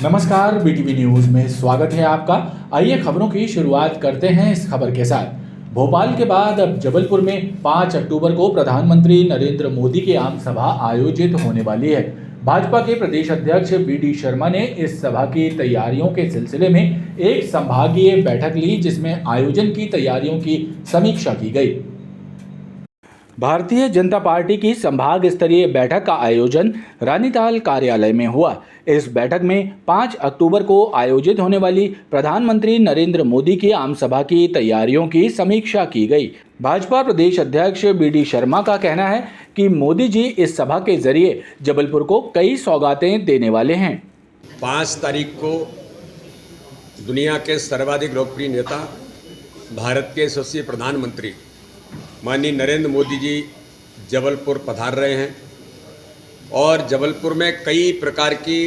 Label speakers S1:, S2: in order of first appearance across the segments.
S1: नमस्कार, BTV news में स्वागत है आपका। आइए खबरों की शुरुआत करते हैं इस खबर के साथ। भोपाल के बाद अब जबलपुर में 5 अक्टूबर को प्रधानमंत्री नरेंद्र मोदी की आम सभा आयोजित होने वाली है। भाजपा के प्रदेश अध्यक्ष वी.डी. शर्मा ने इस सभा की तैयारियों के सिलसिले में एक संभागीय बैठक ली, जिसमें आयोजन की तैयारियों की समीक्षा की गई। भारतीय जनता पार्टी की संभाग स्तरीय बैठक का आयोजन रानीताल कार्यालय में हुआ। इस बैठक में 5 अक्टूबर को आयोजित होने वाली प्रधानमंत्री नरेंद्र मोदी की आम सभा की तैयारियों की समीक्षा की गई। भाजपा प्रदेश अध्यक्ष वी.डी. शर्मा का कहना है कि मोदी जी इस सभा के जरिए जबलपुर को कई सौगातें देने वाले हैं।
S2: 5 तारीख को दुनिया के सर्वाधिक लोकप्रिय नेता, भारत के यशस्वी प्रधानमंत्री माननीय नरेंद्र मोदी जी जबलपुर पधार रहे हैं और जबलपुर में कई प्रकार की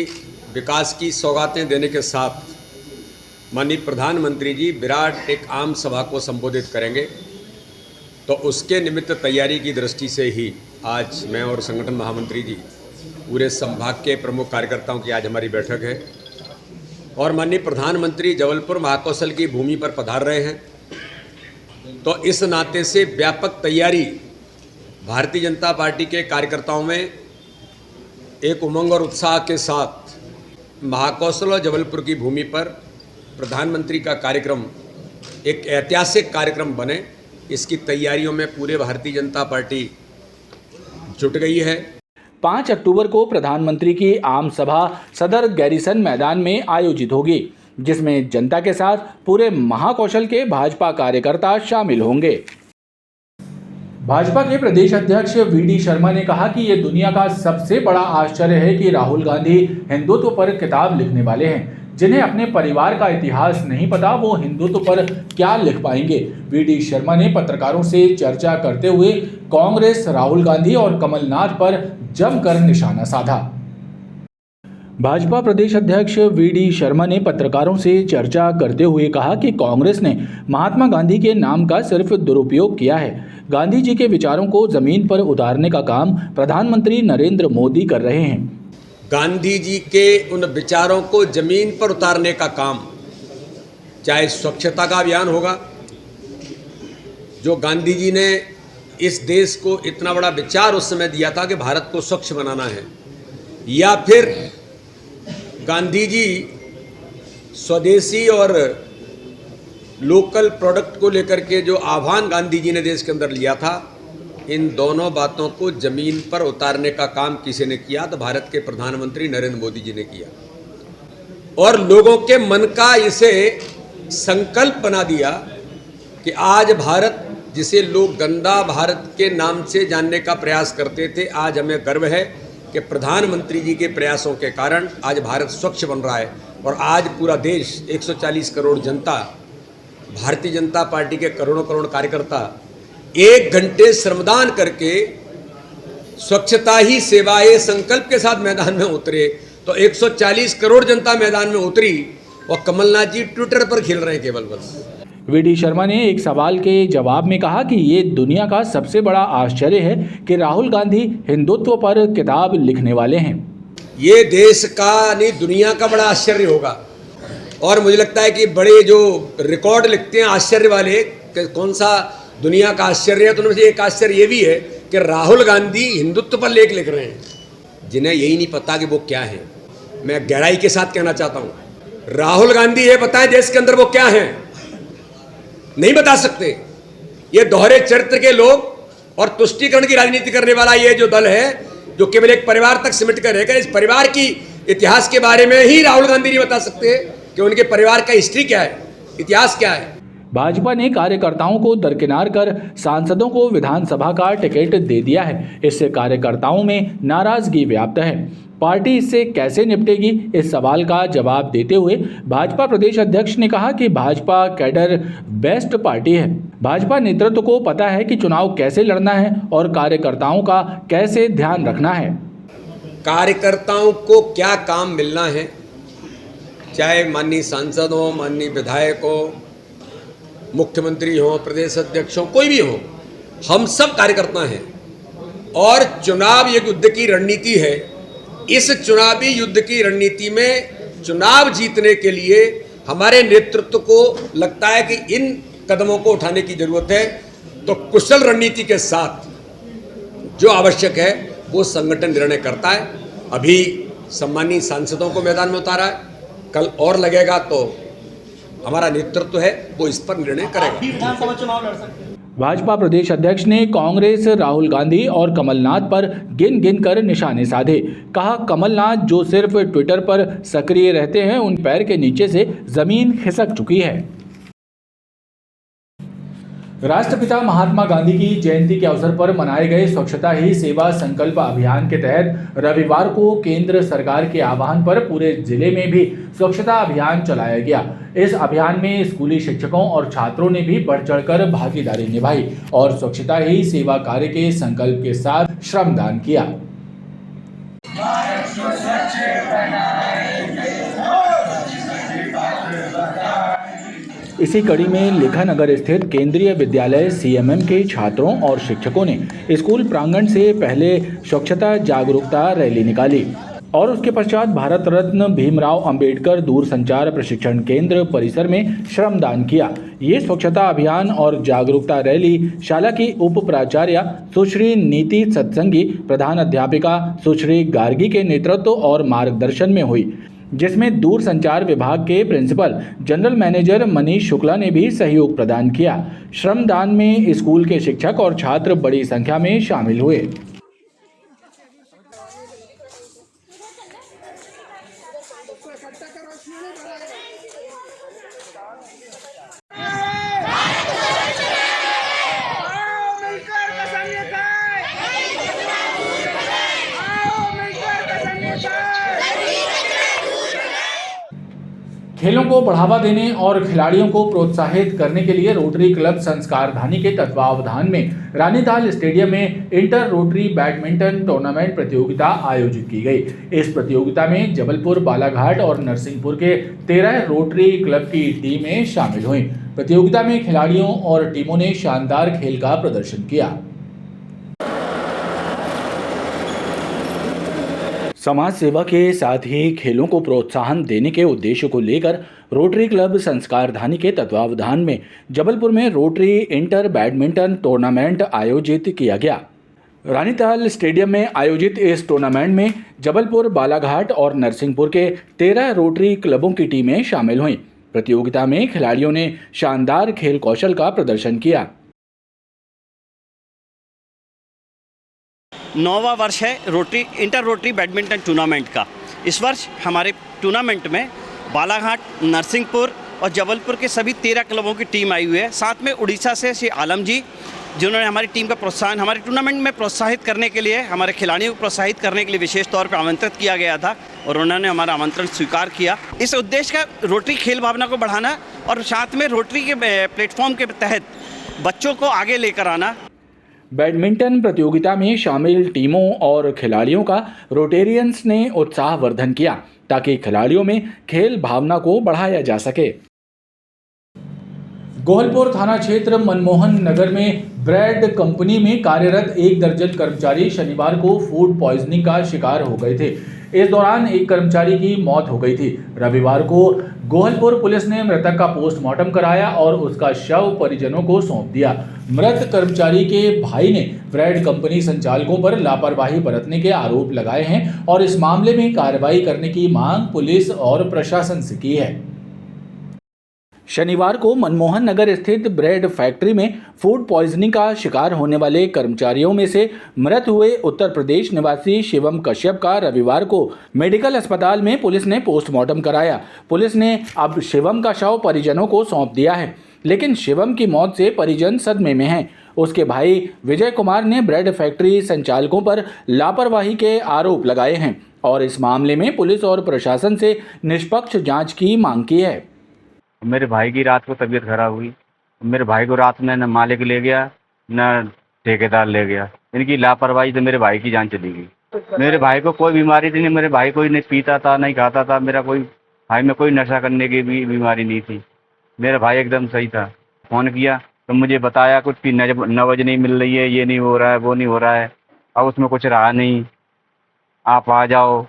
S2: विकास की सौगातें देने के साथ माननीय प्रधानमंत्री जी विराट एक आम सभा को संबोधित करेंगे। तो उसके निमित्त तैयारी की दृष्टि से ही आज मैं और संगठन महामंत्री जी पूरे संभाग के प्रमुख कार्यकर्ताओं की आज हमारी बैठक है और माननीय प्रधानमंत्री जबलपुर महाकौशल की भूमि पर पधार रहे हैं। तो इस नाते से व्यापक तैयारी भारतीय जनता पार्टी के कार्यकर्ताओं में एक उमंग और उत्साह के साथ महाकौशल और जबलपुर की भूमि पर प्रधानमंत्री का कार्यक्रम एक ऐतिहासिक कार्यक्रम बने, इसकी तैयारियों में पूरे भारतीय जनता पार्टी जुट गई है।
S1: 5 अक्टूबर को प्रधानमंत्री की आम सभा सदर गैरीसन मैदान में आयोजित होगी, जिसमें जनता के साथ पूरे महाकौशल के भाजपा कार्यकर्ता शामिल होंगे। भाजपा के प्रदेश अध्यक्ष वी.डी. शर्मा ने कहा कि ये दुनिया का सबसे बड़ा आश्चर्य है कि राहुल गांधी हिंदुत्व पर किताब लिखने वाले हैं। जिन्हें अपने परिवार का इतिहास नहीं पता, वो हिंदुत्व पर क्या लिख पाएंगे। वी.डी. शर्मा ने पत्रकारों से चर्चा करते हुए कांग्रेस, राहुल गांधी और कमलनाथ पर जमकर निशाना साधा। भाजपा प्रदेश अध्यक्ष वी.डी. शर्मा ने पत्रकारों से चर्चा करते हुए कहा कि कांग्रेस ने महात्मा गांधी के नाम का सिर्फ दुरुपयोग किया है। गांधी जी के विचारों को जमीन पर उतारने का काम प्रधानमंत्री नरेंद्र मोदी कर रहे हैं।
S2: गांधी जी के उन विचारों को जमीन पर उतारने का काम, चाहे स्वच्छता का अभियान होगा, जो गांधी जी ने इस देश को इतना बड़ा विचार उस समय दिया था कि भारत को स्वच्छ बनाना है, या फिर गांधी जी स्वदेशी और लोकल प्रोडक्ट को लेकर के जो आह्वान गांधी जी ने देश के अंदर लिया था, इन दोनों बातों को जमीन पर उतारने का काम किसी ने किया तो भारत के प्रधानमंत्री नरेंद्र मोदी जी ने किया और लोगों के मन का इसे संकल्प बना दिया कि आज भारत, जिसे लोग गंदा भारत के नाम से जानने का प्रयास करते थे, आज हमें गर्व है कि प्रधानमंत्री जी के प्रयासों के कारण आज भारत स्वच्छ बन रहा है और आज पूरा देश 140 करोड़ जनता, भारतीय जनता पार्टी के करोड़ों करोड़ कार्यकर्ता 1 घंटे श्रमदान करके स्वच्छता ही सेवा ये संकल्प के साथ मैदान में उतरे। तो 140 करोड़ जनता मैदान में उतरी और कमलनाथ जी ट्विटर पर खेल रहे हैं केवल बस।
S1: वी.डी. शर्मा ने एक सवाल के जवाब में कहा कि ये दुनिया का सबसे बड़ा आश्चर्य है कि राहुल गांधी हिंदुत्व पर किताब लिखने वाले हैं।
S2: ये देश का नहीं, दुनिया का बड़ा आश्चर्य होगा और मुझे लगता है कि बड़े जो रिकॉर्ड लिखते हैं आश्चर्य वाले, कौन सा दुनिया का आश्चर्य है, तो उनमें से एक आश्चर्य ये भी है कि राहुल गांधी हिंदुत्व पर लेख लिख रहे हैं, जिन्हें यही नहीं पता कि वो क्या है। मैं गहराई के साथ कहना चाहता हूँ, राहुल गांधी ये बताएं देश के अंदर वो क्या है, नहीं बता सकते। ये दोहरे चरित्र के लोग और तुष्टीकरण की राजनीति करने वाला ये जो दल है, जो केवल एक परिवार तक सिमट कर रहेगा, इस परिवार की इतिहास के बारे में ही राहुल गांधी नहीं बता सकते कि उनके परिवार का हिस्ट्री क्या है, इतिहास क्या है।
S1: भाजपा ने कार्यकर्ताओं को दरकिनार कर सांसदों को विधानसभा का टिकट दे दिया है। इससे कार्यकर्ताओं में नाराजगी व्याप्त है। पार्टी इससे कैसे निपटेगी, इस सवाल का जवाब देते हुए भाजपा प्रदेश अध्यक्ष ने कहा कि भाजपा कैडर बेस्ट पार्टी है। भाजपा नेतृत्व को पता है कि चुनाव कैसे लड़ना है और कार्यकर्ताओं का कैसे ध्यान रखना है।
S2: कार्यकर्ताओं को क्या काम मिलना है, चाहे माननीय सांसद हो, माननीय विधायक हो, मुख्यमंत्री हो, प्रदेश अध्यक्ष हो, कोई भी हो, हम सब कार्यकर्ता हैं और चुनाव एक युद्ध की रणनीति है। इस चुनावी युद्ध की रणनीति में चुनाव जीतने के लिए हमारे नेतृत्व को लगता है कि इन कदमों को उठाने की जरूरत है, तो कुशल रणनीति के साथ जो आवश्यक है वो संगठन निर्णय करता है। अभी सम्मानीय सांसदों को मैदान में उतारा है, कल और लगेगा तो हमारा नेतृत्व है वो इस पर निर्णय करेगा।
S3: विधानसभा चुनाव लड़ सकते हैं।
S1: भाजपा प्रदेश अध्यक्ष ने कांग्रेस, राहुल गांधी और कमलनाथ पर गिन गिन कर निशाने साधे। कहा, कमलनाथ जो सिर्फ ट्विटर पर सक्रिय रहते हैं, उन पैर के नीचे से जमीन खिसक चुकी है। राष्ट्रपिता महात्मा गांधी की जयंती के अवसर पर मनाए गए स्वच्छता ही सेवा संकल्प अभियान के तहत रविवार को केंद्र सरकार के आह्वान पर पूरे जिले में भी स्वच्छता अभियान चलाया गया। इस अभियान में स्कूली शिक्षकों और छात्रों ने भी बढ़ चढ़कर भागीदारी निभाई और स्वच्छता ही सेवा कार्य के संकल्प के साथ श्रमदान किया। इसी कड़ी में लेखानगर स्थित केंद्रीय विद्यालय सीएमएम के छात्रों और शिक्षकों ने स्कूल प्रांगण से पहले स्वच्छता जागरूकता रैली निकाली और उसके पश्चात भारत रत्न भीमराव अंबेडकर दूरसंचार प्रशिक्षण केंद्र परिसर में श्रमदान किया। ये स्वच्छता अभियान और जागरूकता रैली शाला की उप प्राचार्य सुश्री नीति सत्संगी, प्रधान अध्यापिका सुश्री गार्गी के नेतृत्व और मार्गदर्शन में हुई, जिसमें दूरसंचार विभाग के principal general manager Manish Shukla ने भी सहयोग प्रदान किया। श्रमदान में स्कूल के शिक्षक और छात्र बड़ी संख्या में शामिल हुए। खेलों को बढ़ावा देने और खिलाड़ियों को प्रोत्साहित करने के लिए रोटरी क्लब संस्कारधानी के तत्वावधान में रानीताल स्टेडियम में इंटर रोटरी बैडमिंटन टूर्नामेंट प्रतियोगिता आयोजित की गई। इस प्रतियोगिता में जबलपुर, बालाघाट और नरसिंहपुर के 13 रोटरी क्लब की टीमें शामिल हुईं। प्रतियोगिता में खिलाड़ियों और टीमों ने शानदार खेल का प्रदर्शन किया। समाज सेवा के साथ ही खेलों को प्रोत्साहन देने के उद्देश्य को लेकर रोटरी क्लब संस्कारधानी के तत्वावधान में जबलपुर में रोटरी इंटर बैडमिंटन टूर्नामेंट आयोजित किया गया। रानीताल स्टेडियम में आयोजित इस टूर्नामेंट में जबलपुर, बालाघाट और नरसिंहपुर के 13 रोटरी क्लबों की टीमें शामिल हुईं। प्रतियोगिता में खिलाड़ियों ने शानदार खेल कौशल का प्रदर्शन किया।
S4: 9वां वर्ष है इंटर रोटरी बैडमिंटन टूर्नामेंट का। इस वर्ष हमारे टूर्नामेंट में बालाघाट, नरसिंहपुर और जबलपुर के सभी 13 क्लबों की टीम आई हुई है। साथ में उड़ीसा से श्री आलम जी, जिन्होंने हमारी टीम का प्रोत्साहन हमारे टूर्नामेंट में प्रोत्साहित करने के लिए, हमारे खिलाड़ियों को प्रोत्साहित करने के लिए विशेष तौर पर आमंत्रित किया गया था और उन्होंने हमारा आमंत्रण स्वीकार किया। इस उद्देश्य का रोटरी खेल भावना को बढ़ाना और साथ में रोटरी के प्लेटफॉर्म के तहत बच्चों को आगे लेकर आना।
S1: बैडमिंटन प्रतियोगिता में शामिल टीमों और खिलाड़ियों का रोटेरियंस ने उत्साहवर्धन किया ताकि खिलाड़ियों में खेल भावना को बढ़ाया जा सके। गोहलपुर थाना क्षेत्र मनमोहन नगर में ब्रेड कंपनी में कार्यरत 1 दर्जन कर्मचारी शनिवार को फूड पॉइजनिंग का शिकार हो गए थे। इस दौरान एक कर्मचारी की मौत हो गई थी। रविवार को गोहलपुर पुलिस ने मृतक का पोस्टमार्टम कराया और उसका शव परिजनों को सौंप दिया। मृत कर्मचारी के भाई ने ब्रेड कंपनी संचालकों पर लापरवाही बरतने के आरोप लगाए हैं और इस मामले में कार्रवाई करने की मांग पुलिस और प्रशासन से की है। शनिवार को मनमोहन नगर स्थित ब्रेड फैक्ट्री में फूड पॉइजनिंग का शिकार होने वाले कर्मचारियों में से मृत हुए उत्तर प्रदेश निवासी शिवम कश्यप का रविवार को मेडिकल अस्पताल में पुलिस ने पोस्टमार्टम कराया। पुलिस ने अब शिवम का शव परिजनों को सौंप दिया है, लेकिन शिवम की मौत से परिजन सदमे में हैं। उसके भाई विजय कुमार ने ब्रेड फैक्ट्री संचालकों पर लापरवाही के आरोप लगाए हैं और इस मामले में पुलिस और प्रशासन से निष्पक्ष जाँच की मांग की है।
S5: मेरे भाई की रात को तबीयत खराब हुई। मेरे भाई को रात में न मालिक ले गया न ठेकेदार ले गया। इनकी लापरवाही से मेरे भाई की जान चली गई। मेरे भाई को कोई बीमारी थी नहीं। मेरे भाई कोई नहीं पीता था, नहीं खाता था। मेरा कोई भाई में कोई नशा करने की भी बीमारी नहीं थी। मेरा भाई एकदम सही था। फ़ोन किया तो मुझे बताया कुछ कि नवज नहीं मिल रही है, ये नहीं हो रहा है, वो नहीं हो रहा है। अब उसमें कुछ रहा नहीं, आप आ जाओ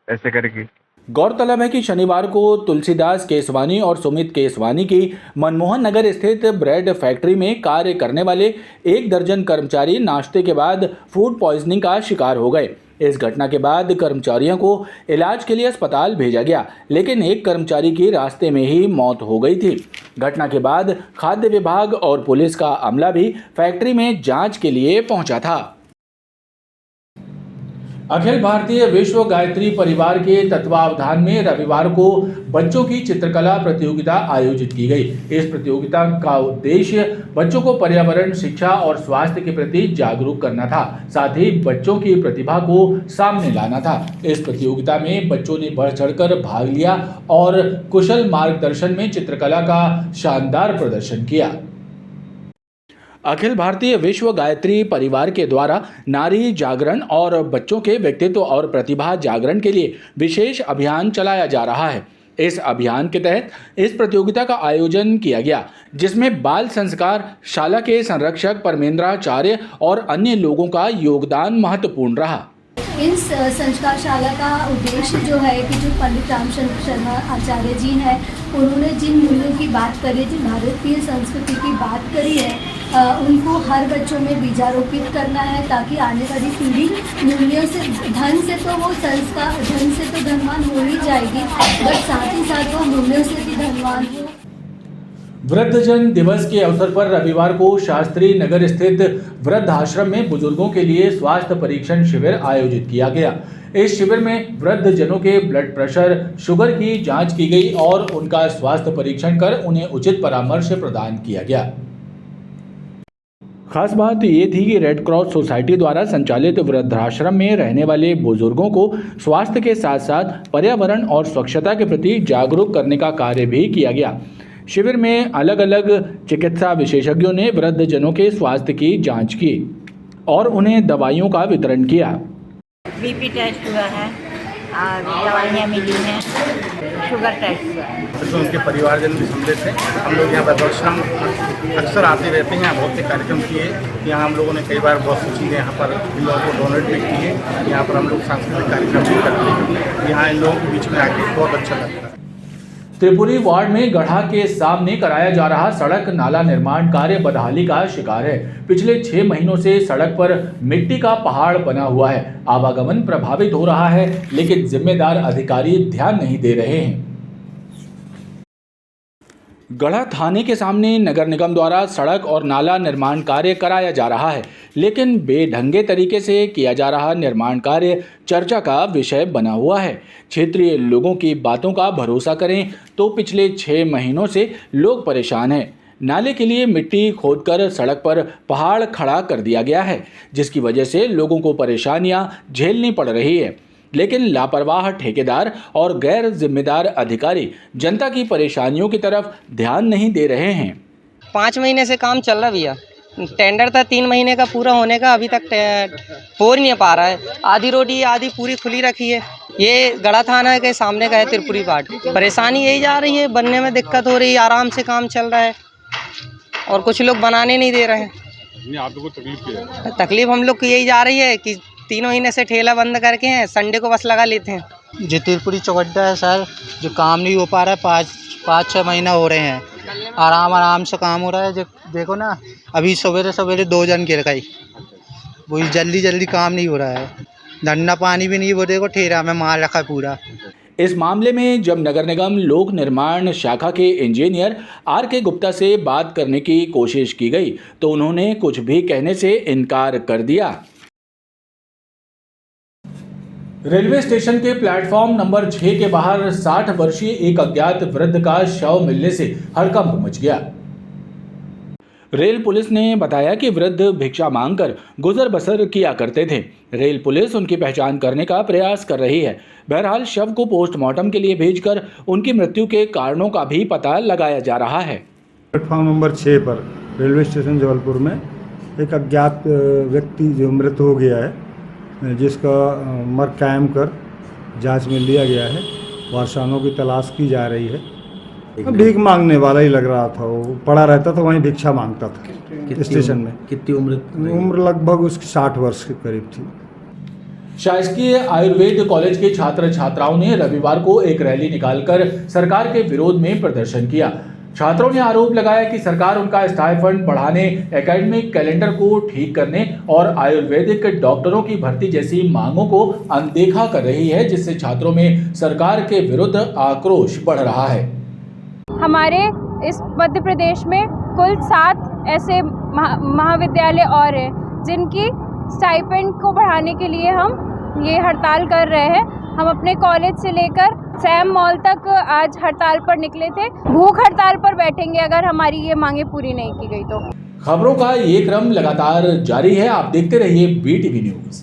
S5: ऐसे करके।
S1: गौरतलब है कि शनिवार को तुलसीदास केसवानी और सुमित केसवानी की मनमोहन नगर स्थित ब्रेड फैक्ट्री में कार्य करने वाले 1 दर्जन कर्मचारी नाश्ते के बाद फूड पॉइजनिंग का शिकार हो गए। इस घटना के बाद कर्मचारियों को इलाज के लिए अस्पताल भेजा गया, लेकिन एक कर्मचारी की रास्ते में ही मौत हो गई थी। घटना के बाद खाद्य विभाग और पुलिस का अमला भी फैक्ट्री में जांच के लिए पहुंचा था। अखिल भारतीय विश्व गायत्री परिवार के तत्वावधान में रविवार को बच्चों की चित्रकला प्रतियोगिता आयोजित की गई। इस प्रतियोगिता का उद्देश्य बच्चों को पर्यावरण, शिक्षा और स्वास्थ्य के प्रति जागरूक करना था, साथ ही बच्चों की प्रतिभा को सामने लाना था। इस प्रतियोगिता में बच्चों ने बढ़ चढ़कर भाग लिया और कुशल मार्गदर्शन में चित्रकला का शानदार प्रदर्शन किया। अखिल भारतीय विश्व गायत्री परिवार के द्वारा नारी जागरण और बच्चों के व्यक्तित्व और प्रतिभा जागरण के लिए विशेष अभियान चलाया जा रहा है। इस अभियान के तहत इस प्रतियोगिता का आयोजन किया गया, जिसमें बाल संस्कार शाला के संरक्षक परमेंद्राचार्य और अन्य लोगों का योगदान महत्वपूर्ण रहा।
S3: इन संस्कारशाला का उद्देश्य जो है कि जो पंडित रामचंद्र शर्मा आचार्य जी हैं, उन्होंने जिन मूल्यों की बात करी, जिन भारतीय संस्कृति की बात करी है, उनको हर बच्चों में बीजारोपित करना है, ताकि आने वाली पीढ़ी मूल्यों से, धन से तो वो संस्कार, धन से तो धनवान हो ही जाएगी, बट साथ ही साथ वो मूल्यों से भी धनवान हो।
S1: वृद्धजन दिवस के अवसर पर रविवार को शास्त्री नगर स्थित वृद्धाश्रम में बुजुर्गों के लिए स्वास्थ्य परीक्षण शिविर आयोजित किया गया। इस शिविर में वृद्धजनों के ब्लड प्रेशर, शुगर की जांच की गई और उनका स्वास्थ्य परीक्षण कर उन्हें उचित परामर्श प्रदान किया गया। खास बात ये थी कि रेड क्रॉस सोसाइटी द्वारा संचालित वृद्धाश्रम में रहने वाले बुजुर्गों को स्वास्थ्य के साथ साथ पर्यावरण और स्वच्छता के प्रति जागरूक करने का कार्य भी किया गया। शिविर में अलग अलग चिकित्सा विशेषज्ञों ने वृद्धजनों के स्वास्थ्य की जांच की और उन्हें दवाइयों का वितरण किया।
S6: बीपी टेस्ट हुआ है और दवाइयाँ मिली हैं, शुगर टेस्ट हुआ है।
S7: तो उनके परिवारजन भी सम्मिलित हैं। हम लोग यहाँ पर दर्शन अक्सर आते रहते हैं, बहुत से कार्यक्रम किए। यहाँ हम लोगों ने कई बार बहुत सी चीज़ें यहाँ पर इन लोगों को डोनेट भी की है। यहाँ पर हम लोग सांस्कृतिक कार्यक्रम भी करते हैं। यहाँ इन लोगों के बीच में आके बहुत अच्छा लगता है।
S1: त्रिपुरी वार्ड में गढ़ा के सामने कराया जा रहा सड़क नाला निर्माण कार्य बदहाली का शिकार है। पिछले 6 महीनों से सड़क पर मिट्टी का पहाड़ बना हुआ है। आवागमन प्रभावित हो रहा है, लेकिन जिम्मेदार अधिकारी ध्यान नहीं दे रहे हैं। गढ़ा थाने के सामने नगर निगम द्वारा सड़क और नाला निर्माण कार्य कराया जा रहा है, लेकिन बेढंगे तरीके से किया जा रहा निर्माण कार्य चर्चा का विषय बना हुआ है। क्षेत्रीय लोगों की बातों का भरोसा करें तो पिछले 6 महीनों से लोग परेशान हैं। नाले के लिए मिट्टी खोदकर सड़क पर पहाड़ खड़ा कर दिया गया है, जिसकी वजह से लोगों को परेशानियां झेलनी पड़ रही है। लेकिन लापरवाह ठेकेदार और गैर जिम्मेदार अधिकारी जनता की परेशानियों की तरफ ध्यान नहीं दे रहे हैं।
S8: 5 महीने से काम चल रहा भैया, टेंडर था 3 महीने का पूरा होने का, अभी तक हो नहीं पा रहा है। आधी रोडी आधी पूरी खुली रखी है। ये गढ़ा थाना के सामने का है त्रिपुरी वार्ड। परेशानी यही जा रही है, बनने में दिक्कत हो रही है, आराम से काम चल रहा है और कुछ लोग बनाने नहीं दे रहे हैं।
S7: आप लोगों को तकलीफ क्या है?
S8: तकलीफ हम लोग को यही जा रही है कि 3 महीने से ठेला बंद करके हैं, संडे को बस लगा लेते हैं।
S9: जो त्रिपुरी चौगड्डा है सर, जो काम नहीं हो पा रहा है, 5-6 महीना हो रहे हैं। आराम से काम हो रहा है। जो देखो ना, अभी सवेरे 2 जन गिर गई। वही जल्दी काम नहीं हो रहा है। धंधा पानी भी नहीं, वो देखो ठेला में माल रखा पूरा।
S1: इस मामले में जब नगर निगम लोक निर्माण शाखा के इंजीनियर RK गुप्ता से बात करने की कोशिश की गई तो उन्होंने कुछ भी कहने से इनकार कर दिया। रेलवे स्टेशन के प्लेटफॉर्म नंबर 6 के बाहर 60 वर्षीय एक अज्ञात वृद्ध का शव मिलने से हड़कंप मच गया। रेल पुलिस ने बताया कि वृद्ध भिक्षा मांगकर गुजर बसर किया करते थे। रेल पुलिस उनकी पहचान करने का प्रयास कर रही है। बहरहाल शव को पोस्टमार्टम के लिए भेजकर उनकी मृत्यु के कारणों का भी पता लगाया जा रहा है।
S10: प्लेटफॉर्म नंबर 6 पर रेलवे स्टेशन जबलपुर में एक अज्ञात व्यक्ति जो मृत हो गया है, जिसका मर कायम कर जांच में लिया गया है। वारसानों की तलाश की जा रही है। भीख मांगने वाला ही लग रहा था, वो पड़ा रहता था, वहीं भिक्षा मांगता था स्टेशन में।
S11: कितनी उम्र?
S10: उम्र लगभग उसकी 60 वर्ष के करीब थी।
S1: शासकीय आयुर्वेद कॉलेज के छात्र छात्राओं ने रविवार को एक रैली निकालकर सरकार के विरोध में प्रदर्शन किया। छात्रों ने आरोप लगाया कि सरकार उनका स्टाइपेंड बढ़ाने, एकेडमिक कैलेंडर को ठीक करने और आयुर्वेदिक डॉक्टरों की भर्ती जैसी मांगों को अनदेखा कर रही है, जिससे छात्रों में सरकार के विरुद्ध आक्रोश बढ़ रहा है।
S11: हमारे इस मध्य प्रदेश में कुल 7 ऐसे महाविद्यालय और हैं जिनकी स्टाइपेंड को बढ़ाने के लिए हम ये हड़ताल कर रहे हैं। हम अपने कॉलेज से लेकर सैम मॉल तक आज हड़ताल पर निकले थे। भूख हड़ताल पर बैठेंगे अगर हमारी ये मांगे पूरी नहीं की गई तो।
S1: खबरों का ये क्रम लगातार जारी है। आप देखते रहिए BTV न्यूज़।